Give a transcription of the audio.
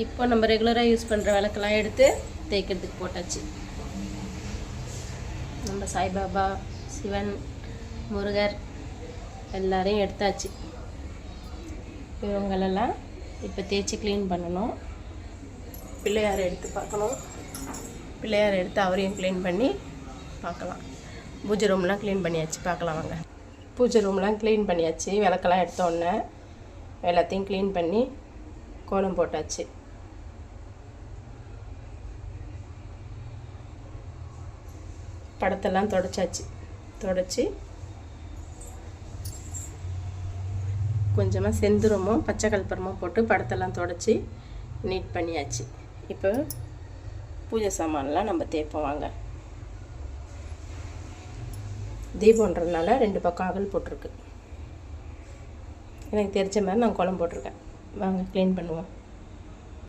இப்போ நம்ம ரெகுலராக யூஸ் பண்ணுற விளக்கெல்லாம் எடுத்து தேய்க்கிறதுக்கு போட்டாச்சு. நம்ம சாய்பாபா, சிவன், முருகர் எல்லாரையும் எடுத்தாச்சு. இவங்களெல்லாம் இப்போ தேய்ச்சி க்ளீன் பண்ணணும். பிள்ளையாரை எடுத்து பார்க்கணும். பிள்ளையாரை எடுத்து அவரையும் க்ளீன் பண்ணி பார்க்கலாம். பூஜை ரூம்லாம் க்ளீன் பண்ணியாச்சு, பார்க்கலாம் வாங்க. பூஜை ரூம்லாம் க்ளீன் பண்ணியாச்சு. விளக்கெல்லாம் எடுத்தோடனே எல்லாத்தையும் க்ளீன் பண்ணி கோலம் போட்டாச்சு. படத்தெல்லாம் தொடச்சாச்சு. தொடச்சி கொஞ்சமாக செந்தூரமும் பச்சை கல்பரமும் போட்டு படத்தெல்லாம் தொடச்சி நீட் பண்ணியாச்சு. இப்போ பூஜை சாமான்லாம் நம்ம தேய்ப்போம் வாங்க. தீபம்ன்றதுனால 2 பக்கம் அகல் போட்டிருக்கு. எனக்கு தெரிஞ்ச மாதிரி நான் கோலம் போட்டிருக்கேன். வாங்க க்ளீன் பண்ணுவோம்.